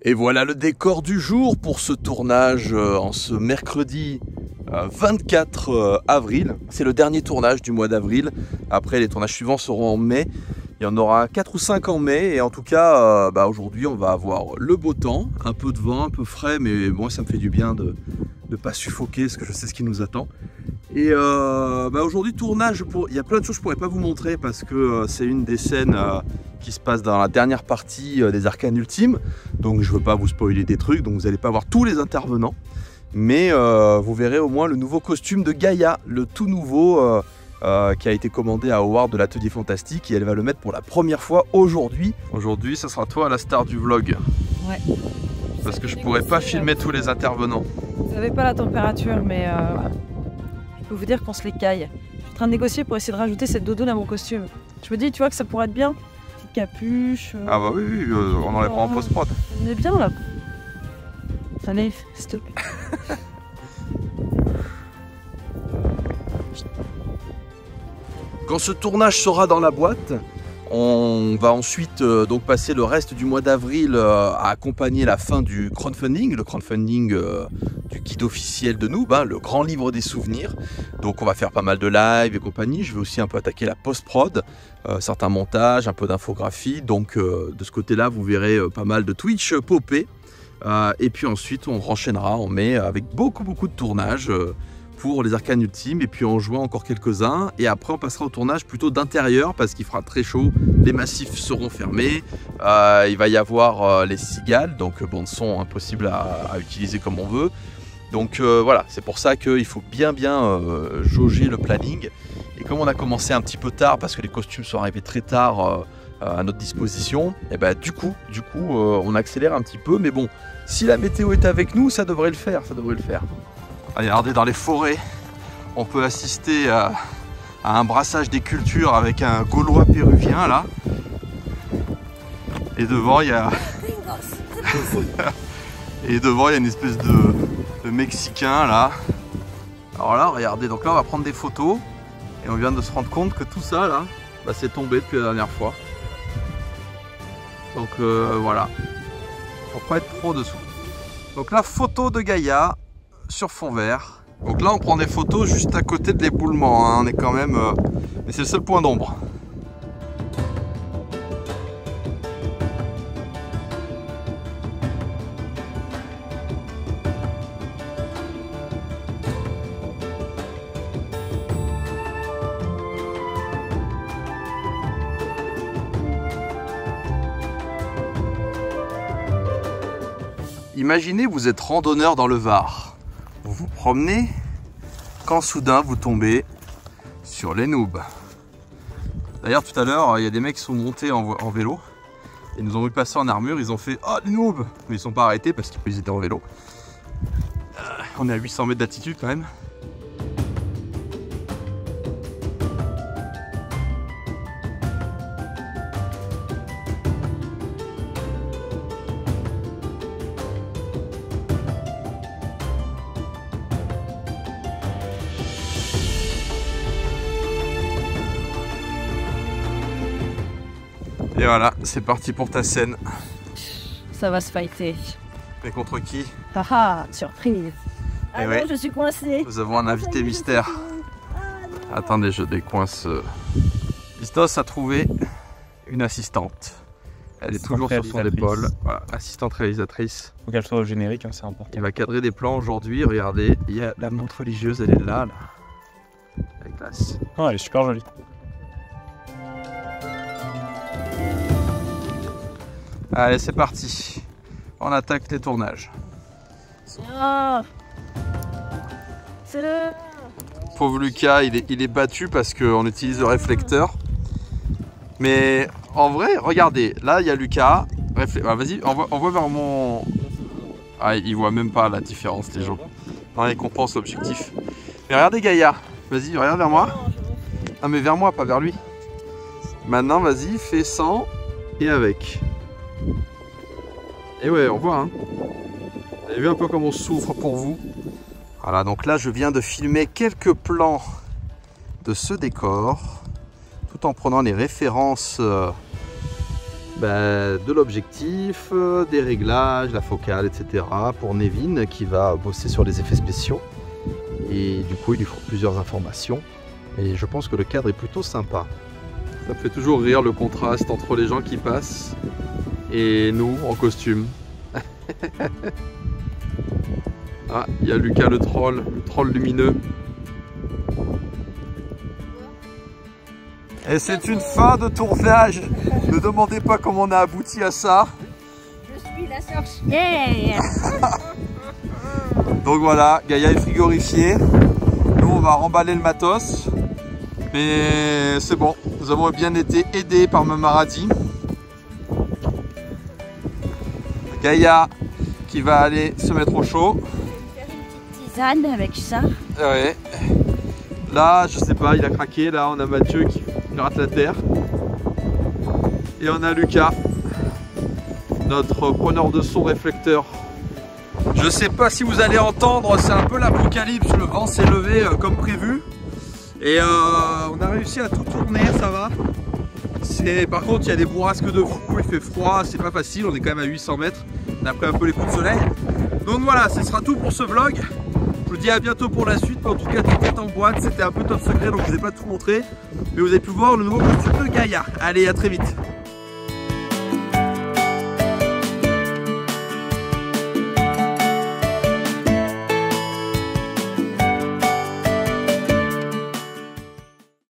Et voilà le décor du jour pour ce tournage en ce mercredi 24 avril. C'est le dernier tournage du mois d'avril. Après, les tournages suivants seront en mai. Il y en aura 4 ou 5 en mai. Et en tout cas, aujourd'hui, on va avoir le beau temps. Un peu de vent, un peu frais. Mais moi, ça me fait du bien de ne pas suffoquer parce que je sais ce qui nous attend. Et aujourd'hui, tournage, il y a plein de choses que je ne pourrais pas vous montrer parce que c'est une des scènes qui se passe dans la dernière partie des Arcanes Ultimes. Donc je ne veux pas vous spoiler des trucs, donc vous n'allez pas voir tous les intervenants. Mais vous verrez au moins le nouveau costume de Gaïa, le tout nouveau qui a été commandé à Howard de l'Atelier Fantastique. Et elle va le mettre pour la première fois aujourd'hui. Aujourd'hui, ça sera toi la star du vlog. Ouais. Parce que je ne pourrais pas filmer tous les intervenants. Vous savez pas la température, mais je peux vous dire qu'on se les caille. Je suis en train de négocier pour essayer de rajouter cette doudoune à mon costume. Je me dis, tu vois, que ça pourrait être bien. Petite capuche. Ah bah oui, on enlèvera en post-prod. On est bien là. Allez, s'il te plaît. Quand ce tournage sera dans la boîte, on va ensuite donc passer le reste du mois d'avril à accompagner la fin du crowdfunding, le crowdfunding du guide officiel de Noob, le grand livre des souvenirs. Donc on va faire pas mal de live et compagnie. Je vais aussi un peu attaquer la post-prod, certains montages, un peu d'infographie. Donc de ce côté-là, vous verrez pas mal de Twitch popper. Et puis ensuite, on enchaînera en mai avec beaucoup de tournages pour les Arcanes Ultimes, et puis en juin encore quelques-uns, et après on passera au tournage plutôt d'intérieur parce qu'il fera très chaud, les massifs seront fermés, il va y avoir les cigales, donc bande son impossible à utiliser comme on veut. Donc voilà, c'est pour ça qu'il faut bien jauger le planning. Et comme on a commencé un petit peu tard parce que les costumes sont arrivés très tard à notre disposition, et du coup on accélère un petit peu, mais bon, si la météo est avec nous, ça devrait le faire, Regardez, dans les forêts, on peut assister à un brassage des cultures avec un Gaulois péruvien là. Et devant il y a une espèce de Mexicain là. Alors là, regardez, donc là on va prendre des photos et on vient de se rendre compte que tout ça là, c'est tombé depuis la dernière fois. Donc voilà, faut pas être trop dessous. Donc la photo de Gaïa sur fond vert. Donc là on prend des photos juste à côté de l'éboulement, on est quand même... mais c'est le seul point d'ombre. Imaginez vous êtes randonneur dans le Var. Vous vous promenez quand soudain vous tombez sur les noobs. D'ailleurs tout à l'heure il y a des mecs qui sont montés en vélo. Ils nous ont vu passer en armure, ils ont fait « Oh les noobs !» Mais ils ne sont pas arrêtés parce qu'ils étaient en vélo. On est à 800 mètres d'altitude quand même. Et voilà, c'est parti pour ta scène. Ça va se fighter. Mais contre qui? Haha, surprise. Ah ouais. Non, je suis coincé. Nous avons un invité mystère. Attendez, je décoince. Listos a trouvé une assistante. Elle est toujours sur son épaule. Voilà, assistante réalisatrice. Faut qu'elle soit au générique, c'est important. Il va cadrer des plans aujourd'hui. Regardez, il y a la montre religieuse, elle est là. Elle est classe. Oh, elle est super jolie. Allez, c'est parti. On attaque les tournages. Ah, c'est le... Pauvre Lucas, il est battu parce qu'on utilise le réflecteur. Mais en vrai, regardez, là il y a Lucas. Vas-y, envoie vers mon... Ah, il voit même pas la différence, les gens. Non, il compense l'objectif. Mais regardez Gaïa. Vas-y, regarde vers moi. Ah, mais vers moi, pas vers lui. Maintenant, vas-y, fais sans et avec. Et ouais, on voit, hein. Vous avez vu un peu comme on souffre pour vous. Voilà, donc là, je viens de filmer quelques plans de ce décor, tout en prenant les références de l'objectif, des réglages, la focale, etc. pour Nevin qui va bosser sur les effets spéciaux. Et du coup, il lui faut plusieurs informations. Et je pense que le cadre est plutôt sympa. Ça me fait toujours rire le contraste entre les gens qui passent et nous en costume. Ah, il y a Lucas le troll lumineux. Et c'est une fin de tournage. Ne demandez pas comment on a abouti à ça. Je suis la sorcière. Donc voilà, Gaïa est frigorifiée. Nous, on va remballer le matos. Mais c'est bon, nous avons bien été aidés par Mamaradi. Gaïa qui va aller se mettre au chaud. Je vais faire une petite tisane avec ça. Ouais. Là, je sais pas, il a craqué. Là, on a Mathieu qui gratte la terre. Et on a Lucas, notre preneur de son réflecteur. Je sais pas si vous allez entendre, c'est un peu l'apocalypse. Le vent s'est levé comme prévu. Et on a réussi à tout tourner, ça va. Par contre, il y a des bourrasques de fou, il fait froid, c'est pas facile. On est quand même à 800 mètres. On a pris un peu les coups de soleil. Donc voilà, ce sera tout pour ce vlog. Je vous dis à bientôt pour la suite. Mais en tout cas, tout est en boîte. C'était un peu top secret, donc je vous ai pas tout montré. Mais vous avez pu voir le nouveau costume de Gaïa. Allez, à très vite.